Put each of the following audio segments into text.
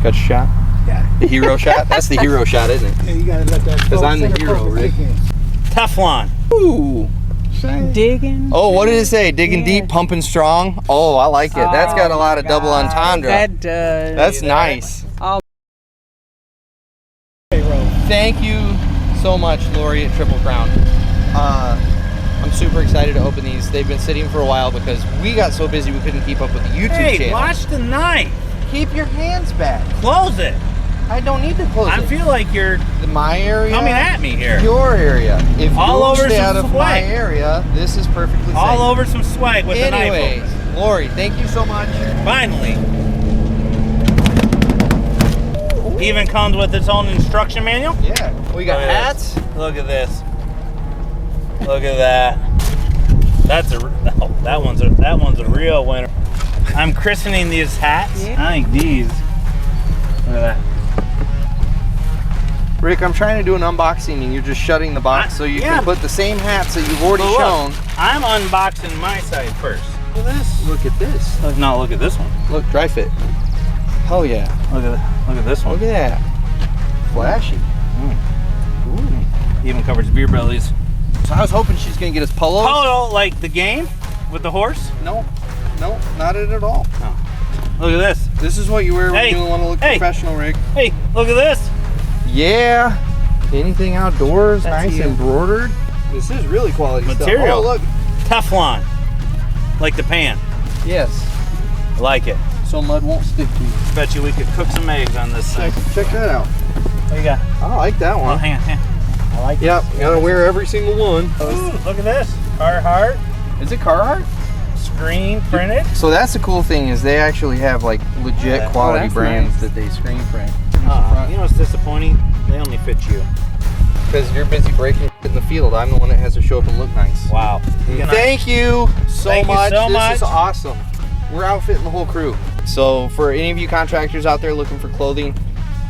Got your shot? Yeah. The hero shot? That's the hero shot, isn't it? Yeah, you gotta let that. Because I'm the hero, Rick. Teflon. Ooh. Digging. Oh, what did it say? Digging deep, pumping strong. Oh, I like it. That's got a lot of double entendre. That does. That's nice. Oh. Thank you so much, Lori at Triple Crown. I'm super excited to open these. They've been sitting for a while because we got so busy we couldn't keep up with the YouTube Hey, channel. watch the knife. Keep your hands back. Close it. I don't need to close I it. feel like you're My area. coming at me here. Your area. If All you over stay some out of my swag. area, this is perfectly safe. All over some swag with the knife. Anyways, Lori, thank you so much. Finally. Even comes with its own instruction manual. Yeah. We got Look at hats. this. Look at this. Look at that. That's a that one's a real winner. I'm christening these hats. Yeah. I think these. Look at that. Rick, I'm trying to do an unboxing and you're just shutting the box so you yeah. can put the same hats that you've already But look, shown. I'm unboxing my side first. Look at this. Look at this. Look at this one. Look, dry fit. Oh yeah. Look at this one. Look at that. Flashy. Even covers beer bellies. So I was hoping she's gonna get us polos. Polo, like the game with the horse. No, not it at all. Look at this. This is what you wear when Hey, you want to look hey. professional, Rick. Hey, look at this. Yeah. Anything outdoors, That's nice you. embroidered. This is really quality Material. stuff. Oh, look. Teflon, like the pan. Yes. I like it. So mud won't stick to you. Bet you we could cook some eggs on this thing. Check that out. What you got? I like that Oh, one. hang on. I like Yep, gotta wear every single one. Ooh, look at this. Carhartt, Is it Carhartt? screen printed. So that's the cool thing is they actually have like legit Yeah. quality that's brands nice. that they screen print. You know what's disappointing? They only fit you. Because you're busy breaking it in the field. I'm the one that has to show up and look nice. Wow. Thank you so Thank you much. so This much. is awesome. We're outfitting the whole crew. So for any of you contractors out there looking for clothing,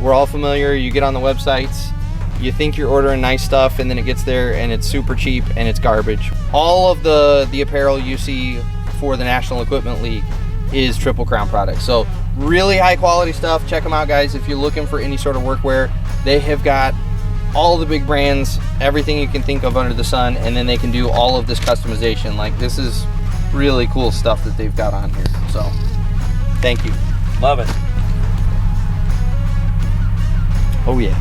we're all familiar. You get on the websites, you think you're ordering nice stuff, and then it gets there and it's super cheap and it's garbage. All of the apparel you see for the National Equipment League is Triple Crown products. So really high quality stuff. Check them out, guys. If you're looking for any sort of workwear, they have got all the big brands, everything you can think of under the sun, and then they can do all of this customization. Like, this is really cool stuff that they've got on here. So thank you. Love it. Oh yeah.